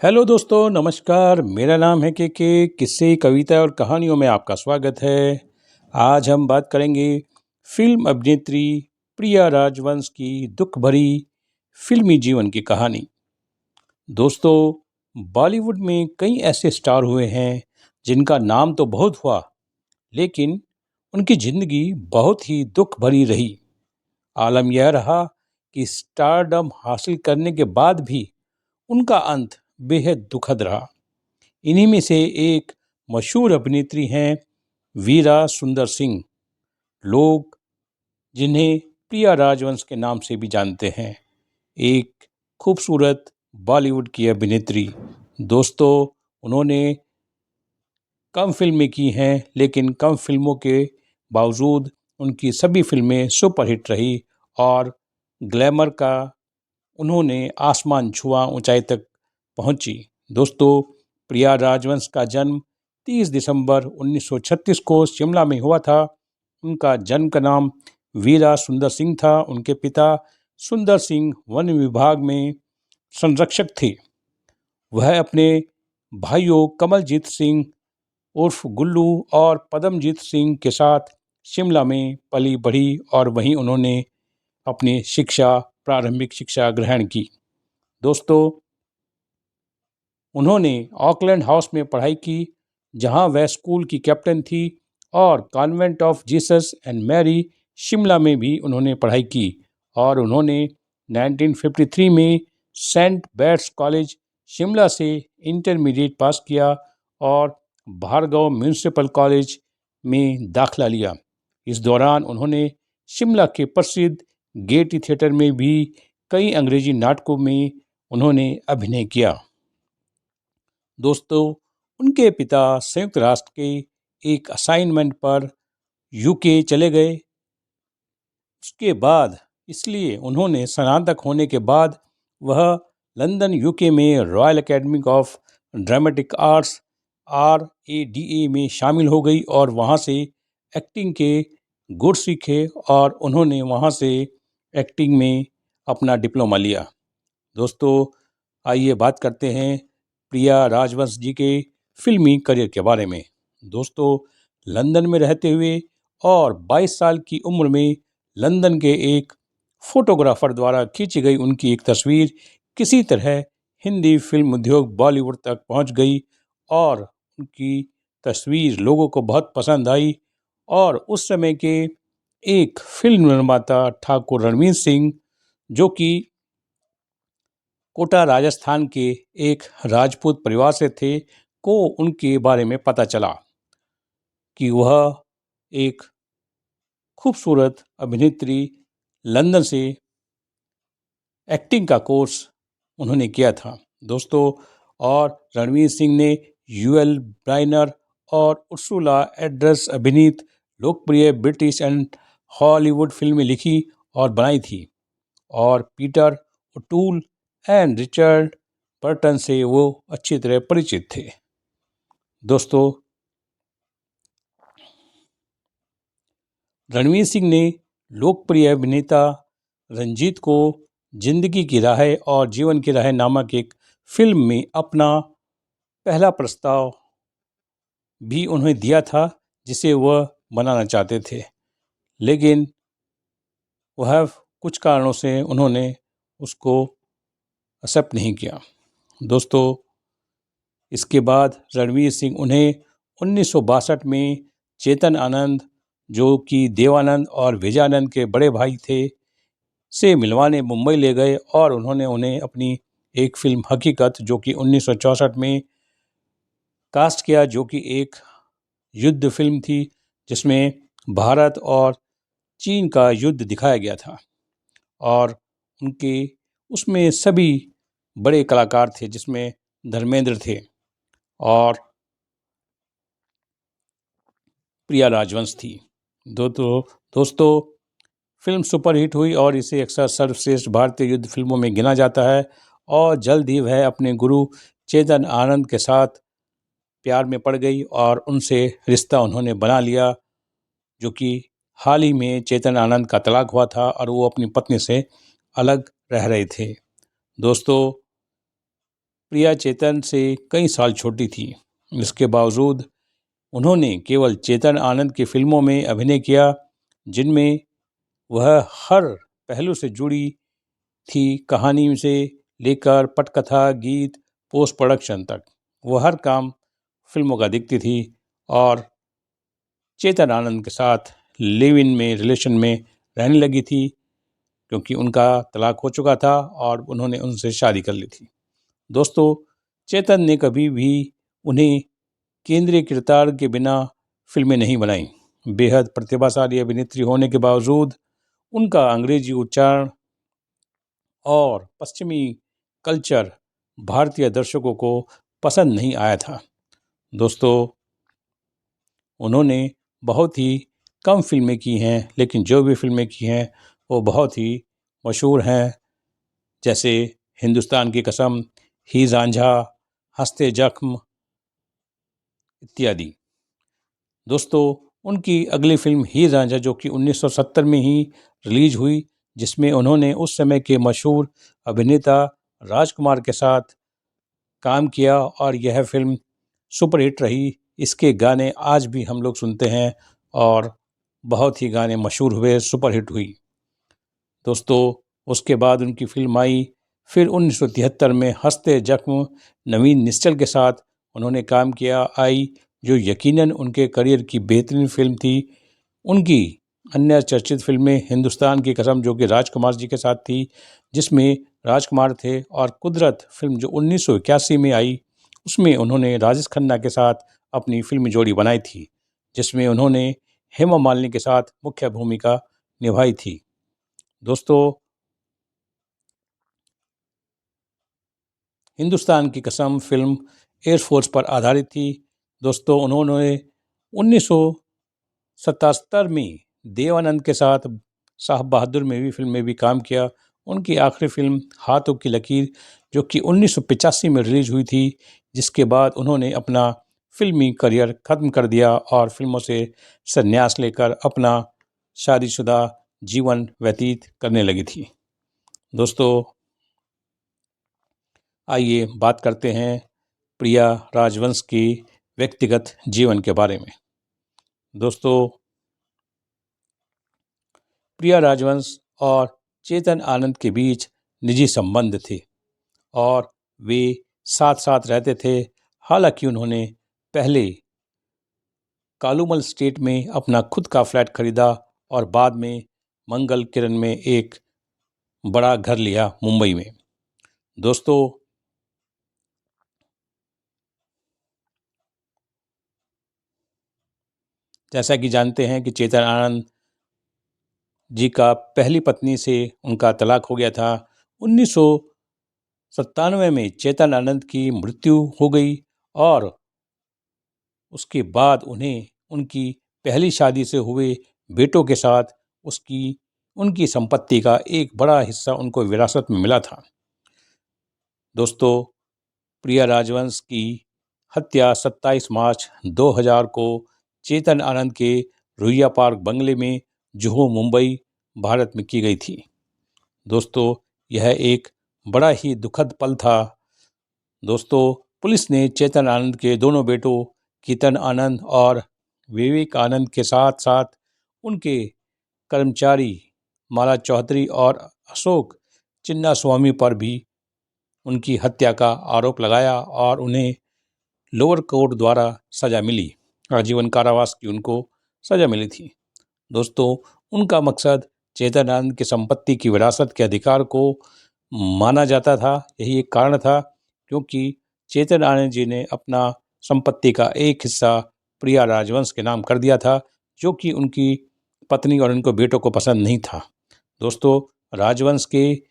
Hello दोस्तों, नमस्कार। मेरा नाम है के किस्से, कविता और कहानियों में आपका स्वागत है। आज हम बात करेंगे फिल्म अभिनेत्री प्रिया राजवंश की दुख भरी फिल्मी जीवन की कहानी। दोस्तों, बॉलीवुड में कई ऐसे स्टार हुए हैं जिनका नाम तो बहुत हुआ, लेकिन उनकी जिंदगी बहुत ही दुख भरी रही। आलम यह रहा कि स्टारडम हासिल करने के बाद भी उनका अंत बेहद दुखद रहा। इन्हीं में से एक मशहूर अभिनेत्री हैं वीरा सुंदर सिंह, लोग जिन्हें प्रिया राजवंश के नाम से भी जानते हैं। एक खूबसूरत बॉलीवुड की अभिनेत्री। दोस्तों, उन्होंने कम फिल्में की हैं, लेकिन कम फिल्मों के बावजूद उनकी सभी फिल्में सुपरहिट रही और ग्लैमर का उन्होंने आसमान छुआ, ऊंचाई तक पहुंची। दोस्तों, प्रिया राजवंश का जन्म 30 दिसंबर 1936 को शिमला में हुआ था। उनका जन्म का नाम वीरा सुंदर सिंह था। उनके पिता सुंदर सिंह वन विभाग में संरक्षक थे। वह अपने भाइयों कमलजीत सिंह उर्फ गुल्लू और पदमजीत सिंह के साथ शिमला में पली बढ़ी और वहीं उन्होंने अपनी प्रारंभिक शिक्षा ग्रहण की। दोस्तों, उन्होंने ऑकलैंड हाउस में पढ़ाई की, जहां वह स्कूल की कैप्टन थी, और convent of Jesus and Mary Shimla में भी उन्होंने पढ़ाई की। और उन्होंने 1953 में सेंट बैट्स कॉलेज शिमला से इंटरमीडिएट पास किया और भार्गव म्यूनिसिपल कॉलेज में दाखिला लिया। इस दौरान उन्होंने शिमला के प्रसिद्ध गेयटी थिएटर में भी कई अंग्रेजी नाटकों में उन्होंने अभिनय किया। दोस्तों, उनके पिता संयुक्त राष्ट्र के एक असाइनमेंट पर यूके चले गए। उसके बाद इसलिए उन्होंने स्नातक होने के बाद वह लंदन यूके में royal academy of dramatic arts RADA में शामिल हो गई और वहाँ से एक्टिंग के गुर सीखे और उन्होंने वहाँ से एक्टिंग में अपना डिप्लोमा लिया। दोस्तों, आइए बात करते हैं प्रिया राजवंश जी के फिल्मी करियर के बारे में। दोस्तों, लंदन में रहते हुए और 22 साल की उम्र में लंदन के एक फोटोग्राफर द्वारा खींची गई उनकी एक तस्वीर किसी तरह हिंदी फिल्म उद्योग बॉलीवुड तक पहुंच गई और उनकी तस्वीर लोगों को बहुत पसंद आई। और उस समय के एक फिल्म निर्माता ठाकुर रणवीर सिंह, जो कि कोटा राजस्थान के एक राजपूत परिवार से थे, को उनके बारे में पता चला कि वह एक खूबसूरत अभिनेत्री लंदन से एक्टिंग का कोर्स उन्होंने किया था। दोस्तों, और रणवीर सिंह ने यूएल ब्राइनर और उर्सुला एड्रेस अभिनीत लोकप्रिय ब्रिटिश एंड हॉलीवुड फिल्में लिखी और बनाई थी, और Peter O'Toole and Richard Burton से वो अच्छी तरह परिचित थे। दोस्तों, रणवीर सिंह ने लोकप्रिय अभिनेता रंजीत को जिंदगी की राह और जीवन की राह नामक एक फिल्म में अपना पहला प्रस्ताव भी उन्हें दिया था, जिसे वह बनाना चाहते थे, लेकिन वह कुछ कारणों से उन्होंने उसको एक्सेप्ट नहीं किया। दोस्तों, इसके बाद रणवीर सिंह उन्हें 1962 में चेतन आनंद, जो कि देवानंद और विजयानंद के बड़े भाई थे, से मिलवाने मुंबई ले गए और उन्होंने उन्हें अपनी एक फिल्म हकीकत, जो कि 1964 में कास्ट किया, जो कि एक युद्ध फिल्म थी जिसमें भारत और चीन का युद्ध दिखाया गया था। और उनके उसमें सभी बड़े कलाकार थे, जिसमें धर्मेंद्र थे और प्रिया राजवंश थी। दोस्तों, फिल्म सुपरहिट हुई और इसे अक्सर सर्वश्रेष्ठ भारतीय युद्ध फिल्मों में गिना जाता है। और जल्द ही वह अपने गुरु चेतन आनंद के साथ प्यार में पड़ गई और उनसे रिश्ता उन्होंने बना लिया, जो कि हाल ही में चेतन आनंद का तलाक हुआ था और वो अपनी पत्नी से अलग रह रहे थे। दोस्तों, प्रिया चेतन से कई साल छोटी थी। इसके बावजूद उन्होंने केवल चेतन आनंद की फिल्मों में अभिनय किया जिनमें वह हर पहलू से जुड़ी थी, कहानी से लेकर पटकथा, गीत, पोस्ट प्रोडक्शन तक। वह हर काम फिल्मों का दिखती थी और चेतन आनंद के साथ लिव इन में रिलेशन में रहने लगी थी क्योंकि उनका तलाक हो चुका था और उन्होंने उनसे शादी कर ली थी। दोस्तों, चेतन ने कभी भी उन्हें केंद्रीय किरदार के बिना फिल्में नहीं बनाई। बेहद प्रतिभाशाली अभिनेत्री होने के बावजूद उनका अंग्रेजी उच्चारण और पश्चिमी कल्चर भारतीय दर्शकों को पसंद नहीं आया था। दोस्तों, उन्होंने बहुत ही कम फिल्में की हैं, लेकिन जो भी फिल्में की हैं वो बहुत ही मशहूर हैं, जैसे हिंदुस्तान की कसम, ही रांझा, हंसते जख्म इत्यादि। दोस्तों, उनकी अगली फिल्म ही रांझा जो कि 1970 में ही रिलीज हुई, जिसमें उन्होंने उस समय के मशहूर अभिनेता राजकुमार के साथ काम किया और यह फिल्म सुपरहिट रही। इसके गाने आज भी हम लोग सुनते हैं और बहुत ही गाने मशहूर हुए, सुपरहिट हुई। दोस्तों, उसके बाद उनकी फिल्म आई, फिर 1973 में हंसते जख्म नवीन निश्चल के साथ उन्होंने काम किया, आई, जो यकीनन उनके करियर की बेहतरीन फिल्म थी। उनकी अन्य चर्चित फिल्में हिंदुस्तान की कसम जो कि राजकुमार जी के साथ थी, जिसमें राजकुमार थे, और कुदरत फिल्म जो 1981 में आई, उसमें उन्होंने राजेश खन्ना के साथ अपनी फिल्मी जोड़ी बनाई थी, जिसमें उन्होंने हेमा मालिनी के साथ मुख्य भूमिका निभाई थी। दोस्तों, हिंदुस्तान की कसम फिल्म एयरफोर्स पर आधारित थी। दोस्तों, उन्होंने 1977 में देवानंद के साथ साहब बहादुर में भी फिल्म में भी काम किया। उनकी आखिरी फिल्म हाथों की लकीर जो कि 1985 में रिलीज हुई थी, जिसके बाद उन्होंने अपना फिल्मी करियर ख़त्म कर दिया और फिल्मों से संन्यास लेकर अपना शादीशुदा जीवन व्यतीत करने लगी थी। दोस्तों, आइए बात करते हैं प्रिया राजवंश की व्यक्तिगत जीवन के बारे में। दोस्तों, प्रिया राजवंश और चेतन आनंद के बीच निजी संबंध थे और वे साथ साथ रहते थे। हालांकि उन्होंने पहले कालूमल स्टेट में अपना खुद का फ्लैट खरीदा और बाद में मंगल किरण में एक बड़ा घर लिया मुंबई में। दोस्तों, जैसा कि जानते हैं कि चेतन आनंद जी का पहली पत्नी से उनका तलाक हो गया था। 1997 में चेतन आनंद की मृत्यु हो गई और उसके बाद उन्हें उनकी पहली शादी से हुए बेटों के साथ उनकी संपत्ति का एक बड़ा हिस्सा उनको विरासत में मिला था। दोस्तों, प्रिया राजवंश की हत्या 27 मार्च 2000 को चेतन आनंद के रुइया पार्क बंगले में जुहू, मुंबई, भारत में की गई थी। दोस्तों, यह एक बड़ा ही दुखद पल था। दोस्तों, पुलिस ने चेतन आनंद के दोनों बेटों कीर्तन आनंद और विवेक आनंद के साथ साथ उनके कर्मचारी माला चौधरी और अशोक चिन्ना स्वामी पर भी उनकी हत्या का आरोप लगाया और उन्हें लोअर कोर्ट द्वारा सज़ा मिली। आजीवन कारावास की उनको सज़ा मिली थी। दोस्तों, उनका मकसद चेतन आनंद की संपत्ति की विरासत के अधिकार को माना जाता था। यही एक कारण था क्योंकि चेतन आनंद जी ने अपना संपत्ति का एक हिस्सा प्रिया राजवंश के नाम कर दिया था, जो कि उनकी पत्नी और उनको बेटों को पसंद नहीं था। दोस्तों, राजवंश के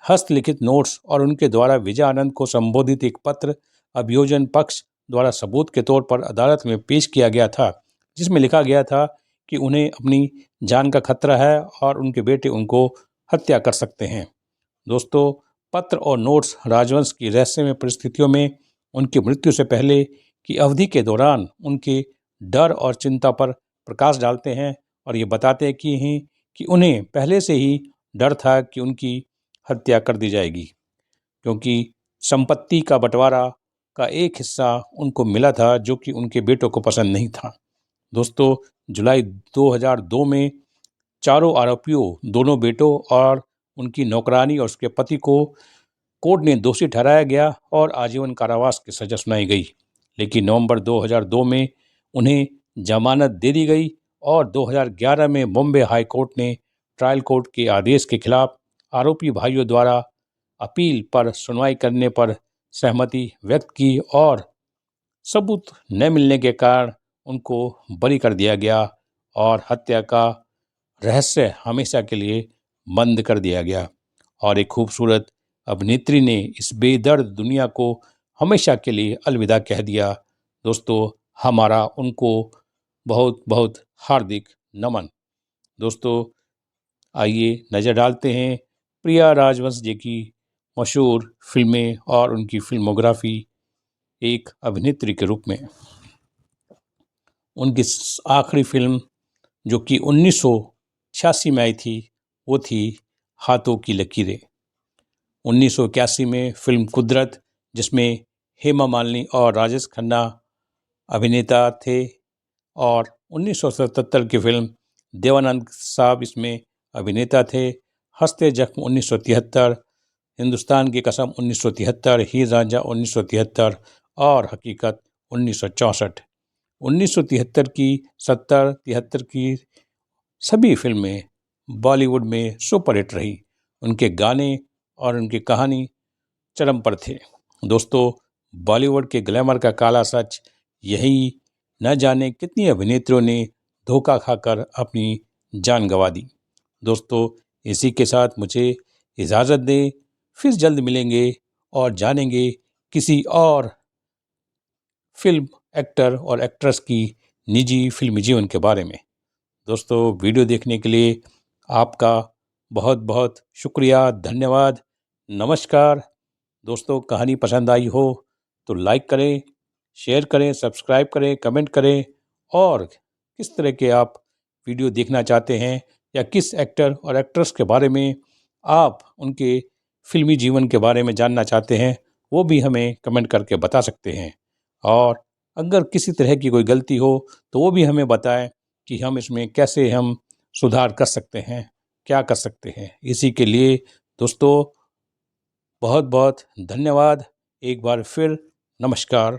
हस्तलिखित नोट्स और उनके द्वारा विजय आनंद को संबोधित एक पत्र अभियोजन पक्ष द्वारा सबूत के तौर पर अदालत में पेश किया गया था, जिसमें लिखा गया था कि उन्हें अपनी जान का खतरा है और उनके बेटे उनको हत्या कर सकते हैं। दोस्तों, पत्र और नोट्स राजवंश की रहस्यमय परिस्थितियों में उनकी मृत्यु से पहले की अवधि के दौरान उनके डर और चिंता पर प्रकाश डालते हैं और ये बताते हैं कि उन्हें पहले से ही डर था कि उनकी हत्या कर दी जाएगी, क्योंकि संपत्ति का बंटवारा का एक हिस्सा उनको मिला था जो कि उनके बेटों को पसंद नहीं था। दोस्तों, जुलाई 2002 में चारों आरोपियों, दोनों बेटों और उनकी नौकरानी और उसके पति को कोर्ट ने दोषी ठहराया गया और आजीवन कारावास की सजा सुनाई गई। लेकिन नवंबर 2002 में उन्हें जमानत दे दी गई और 2011 में बॉम्बे हाई कोर्ट ने ट्रायल कोर्ट के आदेश के खिलाफ आरोपी भाइयों द्वारा अपील पर सुनवाई करने पर सहमति व्यक्त की और सबूत न मिलने के कारण उनको बरी कर दिया गया और हत्या का रहस्य हमेशा के लिए बंद कर दिया गया और एक खूबसूरत अभिनेत्री ने इस बेदर्द दुनिया को हमेशा के लिए अलविदा कह दिया। दोस्तों, हमारा उनको बहुत बहुत हार्दिक नमन। दोस्तों, आइए नज़र डालते हैं प्रिया राजवंश जी की मशहूर फिल्में और उनकी फिल्मोग्राफी एक अभिनेत्री के रूप में। उनकी आखिरी फिल्म जो कि 1986 में आई थी वो थी हाथों की लकीरें। 1981 में फिल्म कुदरत, जिसमें हेमा मालिनी और राजेश खन्ना अभिनेता थे, और 1977 की फिल्म देवानंद साहब इसमें अभिनेता थे। हंसते जख्म 1973, हिंदुस्तान की कसम 1973, हीर रांझा 1973 और हकीकत 1964। 1973 की 70-73 की सभी फिल्में बॉलीवुड में सुपरहिट रही। उनके गाने और उनकी कहानी चरम पर थे। दोस्तों, बॉलीवुड के ग्लैमर का काला सच यही, न जाने कितनी अभिनेत्रियों ने धोखा खाकर अपनी जान गंवा दी। दोस्तों, इसी के साथ मुझे इजाज़त दें, फिर जल्द मिलेंगे और जानेंगे किसी और फिल्म एक्टर और एक्ट्रेस की निजी फिल्मी जीवन के बारे में। दोस्तों, वीडियो देखने के लिए आपका बहुत बहुत शुक्रिया, धन्यवाद, नमस्कार। दोस्तों, कहानी पसंद आई हो तो लाइक करें, शेयर करें, सब्सक्राइब करें, कमेंट करें और किस तरह के आप वीडियो देखना चाहते हैं या किस एक्टर और एक्ट्रेस के बारे में आप उनके फिल्मी जीवन के बारे में जानना चाहते हैं, वो भी हमें कमेंट करके बता सकते हैं। और अगर किसी तरह की कोई गलती हो तो वो भी हमें बताएं कि हम इसमें कैसे हम सुधार कर सकते हैं, क्या कर सकते हैं। इसी के लिए दोस्तों, बहुत बहुत धन्यवाद। एक बार फिर नमस्कार।